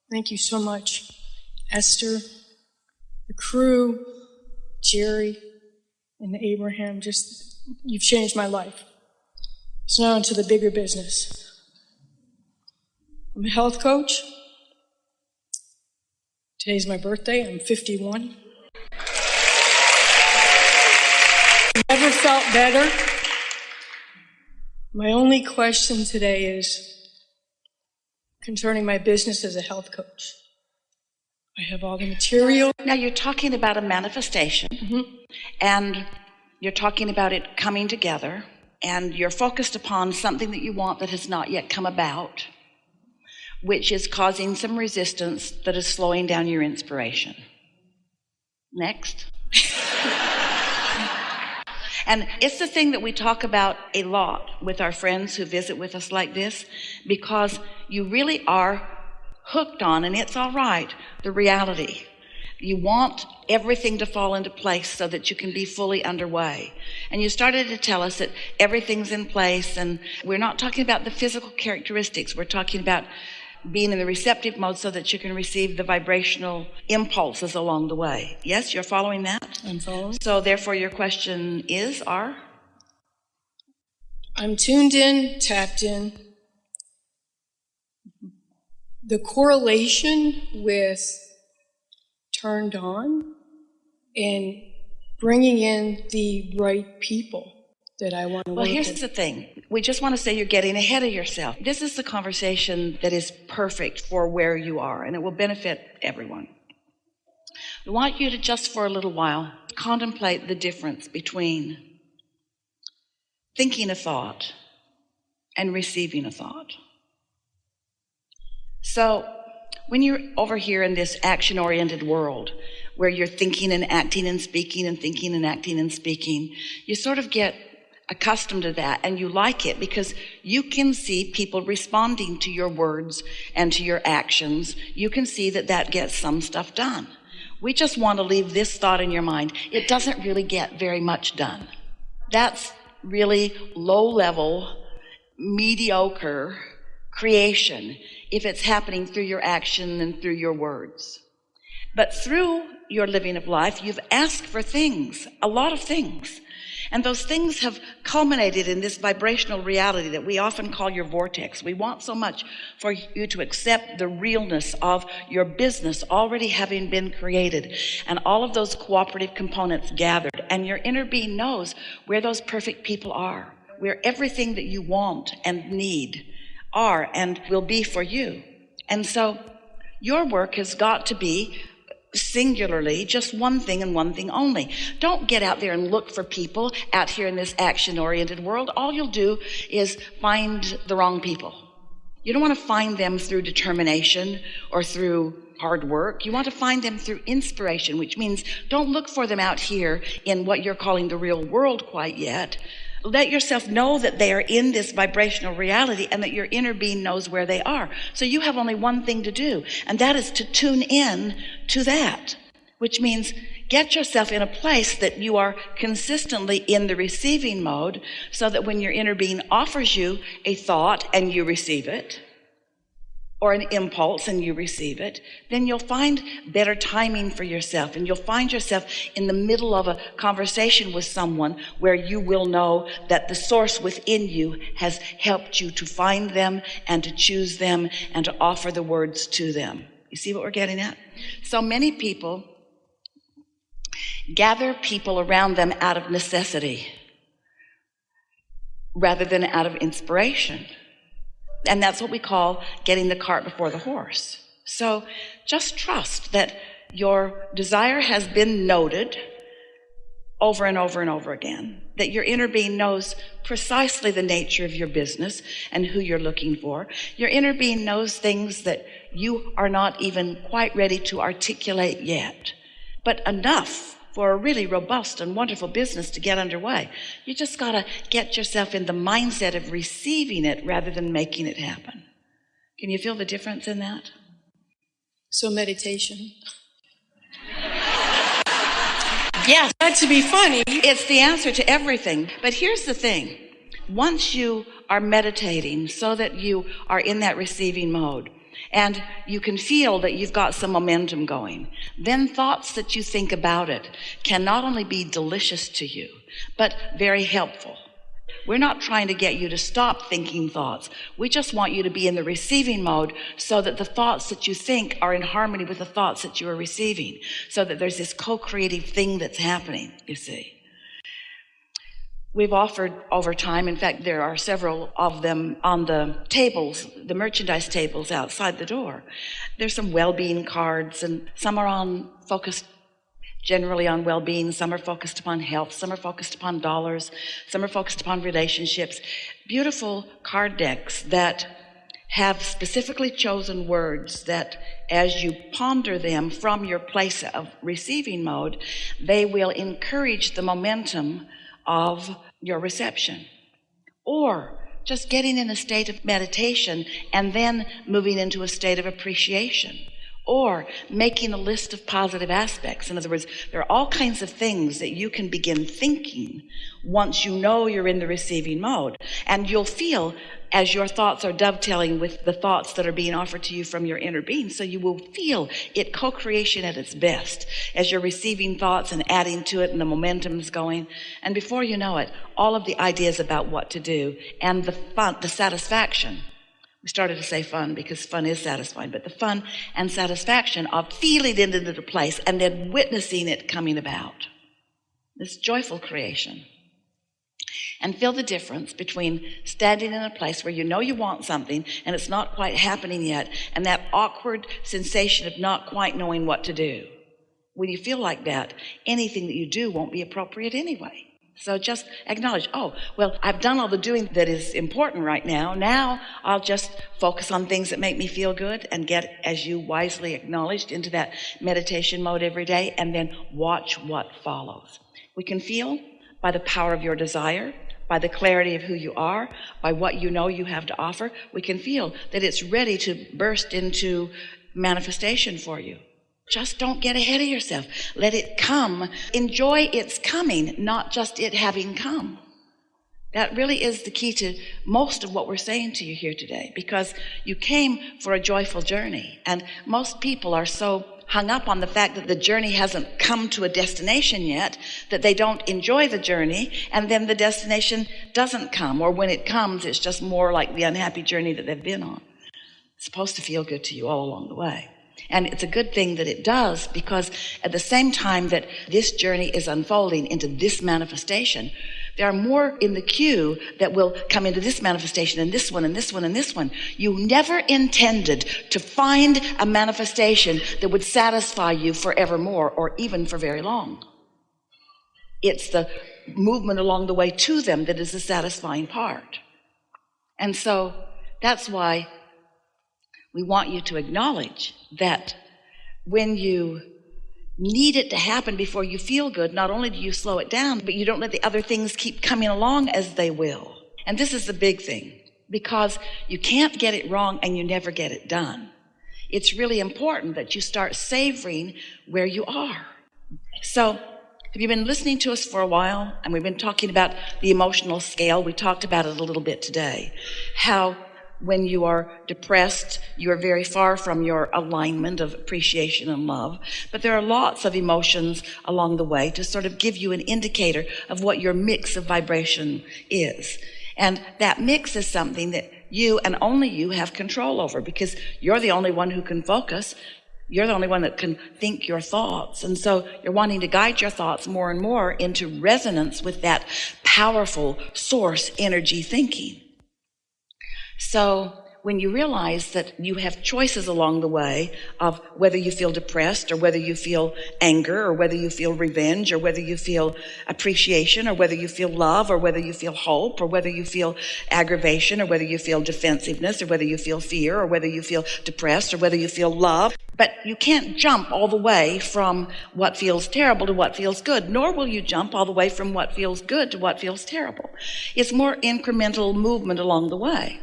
Thank you so much, Esther, the crew, Jerry, and Abraham. You've changed my life. So now into the bigger business. I'm a health coach. Today's my birthday. I'm 51. Never felt better. My only question today is concerning my business as a health coach. I have all the material. Now you're talking about a manifestation, and you're talking about it coming together, and you're focused upon something that you want that has not yet come about, which is causing some resistance that is slowing down your inspiration. Next. And it's the thing that we talk about a lot with our friends who visit with us like this, because you really are hooked on, and it's all right, the reality. You want everything to fall into place so that you can be fully underway. And you started to tell us that everything's in place, and we're not talking about the physical characteristics. We're talking about being in the receptive mode so that you can receive the vibrational impulses along the way. Yes, you're following that? I'm following. So therefore your question is, I'm tuned in, tapped in. The correlation with turned on and bringing in the right people that I want to work with. Well, here's the thing. We just want to say you're getting ahead of yourself. This is the conversation that is perfect for where you are, and it will benefit everyone. We want you to just for a little while contemplate the difference between thinking a thought and receiving a thought. So when you're over here in this action-oriented world where you're thinking and acting and speaking and thinking and acting and speaking, you sort of get accustomed to that, and you like it because you can see people responding to your words and to your actions. You can see that gets some stuff done. We just want to leave this thought in your mind. It doesn't really get very much done. That's really low-level, mediocre creation if it's happening through your action and through your words. But through your living of life, you've asked for things, a lot of things. And those things have culminated in this vibrational reality that we often call your vortex. We want so much for you to accept the realness of your business already having been created and all of those cooperative components gathered. And your inner being knows where those perfect people are, where everything that you want and need are and will be for you. And so your work has got to be singularly just one thing and one thing only. Don't get out there and look for people out here in this action-oriented world. All you'll do is find the wrong people. You don't want to find them through determination or through hard work. You want to find them through inspiration, which means don't look for them out here in what you're calling the real world quite yet. Let yourself know that they are in this vibrational reality and that your inner being knows where they are. So you have only one thing to do, and that is to tune in to that, which means get yourself in a place that you are consistently in the receiving mode so that when your inner being offers you a thought and you receive it, or an impulse and you receive it, then you'll find better timing for yourself, and you'll find yourself in the middle of a conversation with someone where you will know that the source within you has helped you to find them and to choose them and to offer the words to them. You see what we're getting at? So many people gather people around them out of necessity rather than out of inspiration. And that's what we call getting the cart before the horse. So just trust that your desire has been noted over and over and over again, that your inner being knows precisely the nature of your business and who you're looking for. Your inner being knows things that you are not even quite ready to articulate yet, but enough for a really robust and wonderful business to get underway. You just got to get yourself in the mindset of receiving it rather than making it happen. Can you feel the difference in that? So meditation. Yes. Not to be funny. It's the answer to everything. But here's the thing. Once you are meditating so that you are in that receiving mode, and you can feel that you've got some momentum going, then thoughts that you think about it can not only be delicious to you, but very helpful. We're not trying to get you to stop thinking thoughts. We just want you to be in the receiving mode so that the thoughts that you think are in harmony with the thoughts that you are receiving, so that there's this co-creative thing that's happening, you see. We've offered over time, in fact, there are several of them on the tables, the merchandise tables outside the door. There's some well-being cards, and some are focused generally on well-being, some are focused upon health, some are focused upon dollars, some are focused upon relationships. Beautiful card decks that have specifically chosen words that, as you ponder them from your place of receiving mode, they will encourage the momentum of your reception. Or just getting in a state of meditation and then moving into a state of appreciation. Or making a list of positive aspects. In other words, there are all kinds of things that you can begin thinking once you know you're in the receiving mode. And you'll feel as your thoughts are dovetailing with the thoughts that are being offered to you from your inner being. So you will feel it co-creation at its best as you're receiving thoughts and adding to it and the momentum's going. And before you know it, all of the ideas about what to do and the fun, the satisfaction. We started to say fun because fun is satisfying, but the fun and satisfaction of feeling it into place and then witnessing it coming about. This joyful creation. And feel the difference between standing in a place where you know you want something and it's not quite happening yet, and that awkward sensation of not quite knowing what to do. When you feel like that, anything that you do won't be appropriate anyway. So just acknowledge, oh, well, I've done all the doing that is important right now. Now I'll just focus on things that make me feel good and get, as you wisely acknowledged, into that meditation mode every day, and then watch what follows. We can feel by the power of your desire, by the clarity of who you are, by what you know you have to offer, we can feel that it's ready to burst into manifestation for you. Just don't get ahead of yourself. Let it come. Enjoy its coming, not just it having come. That really is the key to most of what we're saying to you here today, because you came for a joyful journey. And most people are so hung up on the fact that the journey hasn't come to a destination yet, that they don't enjoy the journey, and then the destination doesn't come. Or when it comes, it's just more like the unhappy journey that they've been on. It's supposed to feel good to you all along the way. And it's a good thing that it does, because at the same time that this journey is unfolding into this manifestation, there are more in the queue that will come into this manifestation and this one and this one and this one. You never intended to find a manifestation that would satisfy you forevermore or even for very long. It's the movement along the way to them that is the satisfying part. And so that's why we want you to acknowledge that when you need it to happen before you feel good, not only do you slow it down, but you don't let the other things keep coming along as they will. And this is the big thing, because you can't get it wrong and you never get it done. It's really important that you start savoring where you are. So, have you been listening to us for a while? And we've been talking about the emotional scale. We talked about it a little bit today. How when you are depressed, you are very far from your alignment of appreciation and love. But there are lots of emotions along the way to sort of give you an indicator of what your mix of vibration is. And that mix is something that you and only you have control over, because you're the only one who can focus. You're the only one that can think your thoughts. And so you're wanting to guide your thoughts more and more into resonance with that powerful source energy thinking. So when you realize that you have choices along the way of whether you feel depressed or whether you feel anger or whether you feel revenge or whether you feel appreciation or whether you feel love or whether you feel hope or whether you feel aggravation or whether you feel defensiveness or whether you feel fear or whether you feel depressed or whether you feel love, but you can't jump all the way from what feels terrible to what feels good, nor will you jump all the way from what feels good to what feels terrible. It's more incremental movement along the way.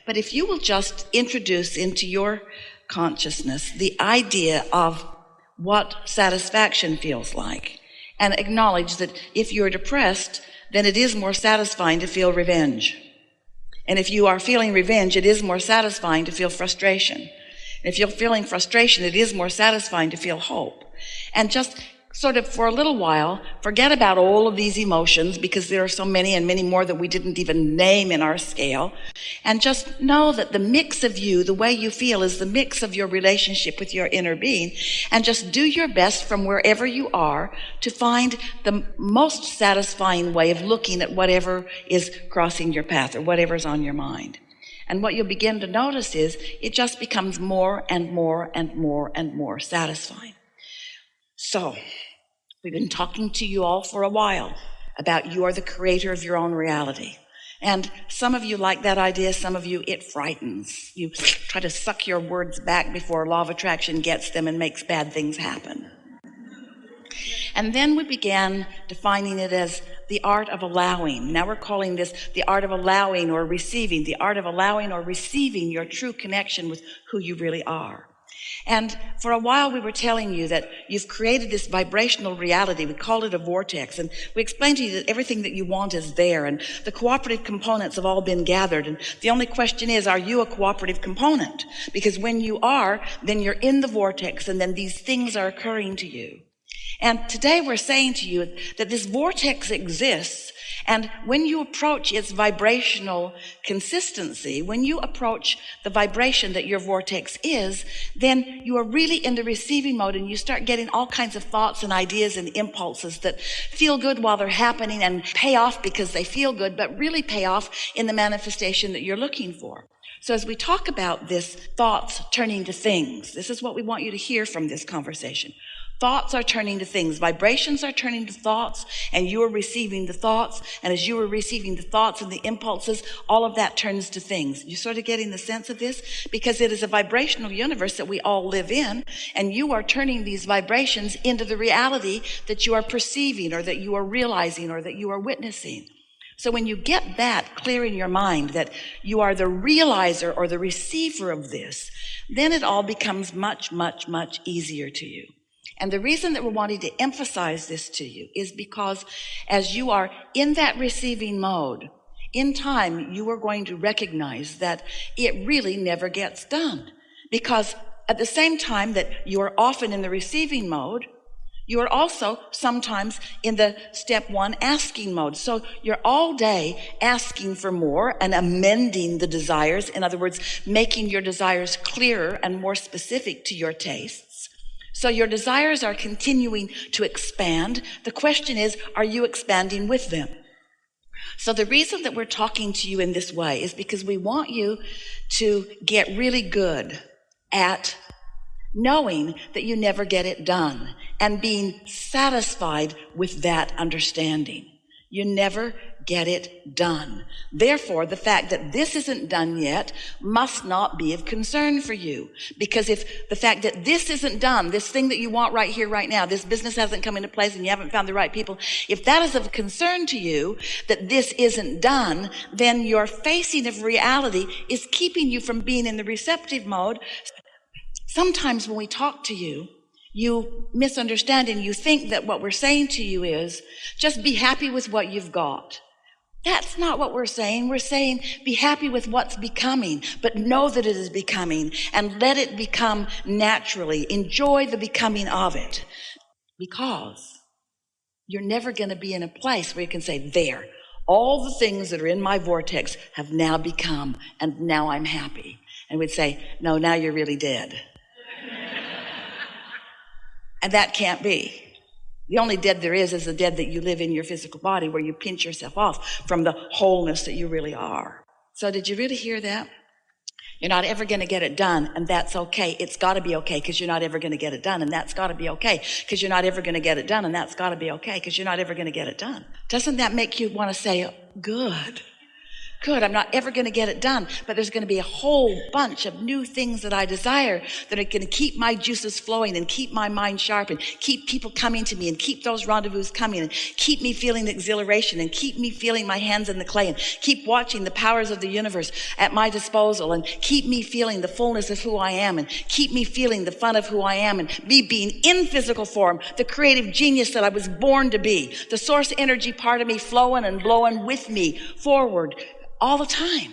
But if you will just introduce into your consciousness the idea of what satisfaction feels like, and acknowledge that if you're depressed, then it is more satisfying to feel revenge. And if you are feeling revenge, it is more satisfying to feel frustration. If you're feeling frustration, it is more satisfying to feel hope. And just sort of for a little while, forget about all of these emotions, because there are so many and many more that we didn't even name in our scale. And just know that the mix of you, the way you feel, is the mix of your relationship with your inner being. And just do your best from wherever you are to find the most satisfying way of looking at whatever is crossing your path or whatever's on your mind. And what you'll begin to notice is it just becomes more and more and more and more satisfying. So, we've been talking to you all for a while about you are the creator of your own reality. And some of you like that idea, some of you it frightens. You try to suck your words back before law of attraction gets them and makes bad things happen. And then we began defining it as the art of allowing. Now we're calling this the art of allowing or receiving, the art of allowing or receiving your true connection with who you really are. And for a while we were telling you that you've created this vibrational reality. We called it a vortex. And we explained to you that everything that you want is there. And the cooperative components have all been gathered. And the only question is, are you a cooperative component? Because when you are, then you're in the vortex and then these things are occurring to you. And today we're saying to you that this vortex exists, and when you approach its vibrational consistency, when you approach the vibration that your vortex is, then you are really in the receiving mode, and you start getting all kinds of thoughts and ideas and impulses that feel good while they're happening and pay off because they feel good, but really pay off in the manifestation that you're looking for. So as we talk about this thoughts turning to things, this is what we want you to hear from this conversation. Thoughts are turning to things. Vibrations are turning to thoughts, and you are receiving the thoughts. And as you are receiving the thoughts and the impulses, all of that turns to things. You're sort of getting the sense of this? Because it is a vibrational universe that we all live in, and you are turning these vibrations into the reality that you are perceiving or that you are realizing or that you are witnessing. So when you get that clear in your mind, that you are the realizer or the receiver of this, then it all becomes much, much, much easier to you. And the reason that we're wanting to emphasize this to you is because as you are in that receiving mode, in time, you are going to recognize that it really never gets done. Because at the same time that you are often in the receiving mode, you are also sometimes in the step one asking mode. So you're all day asking for more and amending the desires. In other words, making your desires clearer and more specific to your tastes. So your desires are continuing to expand. The question is, are you expanding with them? So the reason that we're talking to you in this way is because we want you to get really good at knowing that you never get it done and being satisfied with that understanding. You never get it done. Therefore, the fact that this isn't done yet must not be of concern for you. Because if the fact that this isn't done, this thing that you want right here, right now, this business hasn't come into place and you haven't found the right people, if that is of concern to you, that this isn't done, then your facing of reality is keeping you from being in the receptive mode. Sometimes when we talk to you, you misunderstand and you think that what we're saying to you is just be happy with what you've got. That's not what we're saying. We're saying be happy with what's becoming, but know that it is becoming and let it become naturally. Enjoy the becoming of it, because you're never going to be in a place where you can say, there, all the things that are in my vortex have now become, and now I'm happy. And we'd say, no, now you're really dead. And that can't be. The only dead there is the dead that you live in your physical body, where you pinch yourself off from the wholeness that you really are. So did you really hear that? You're not ever going to get it done, and that's okay. It's got to be okay, because you're not ever going to get it done, and that's got to be okay, because you're not ever going to get it done, and that's got to be okay, because you're not ever going to get it done. Doesn't that make you want to say, good? Good, I'm not ever going to get it done, but there's going to be a whole bunch of new things that I desire that are going to keep my juices flowing and keep my mind sharp and keep people coming to me and keep those rendezvous coming and keep me feeling exhilaration and keep me feeling my hands in the clay and keep watching the powers of the universe at my disposal and keep me feeling the fullness of who I am and keep me feeling the fun of who I am and me being in physical form, the creative genius that I was born to be, the source energy part of me flowing and blowing with me forward all the time.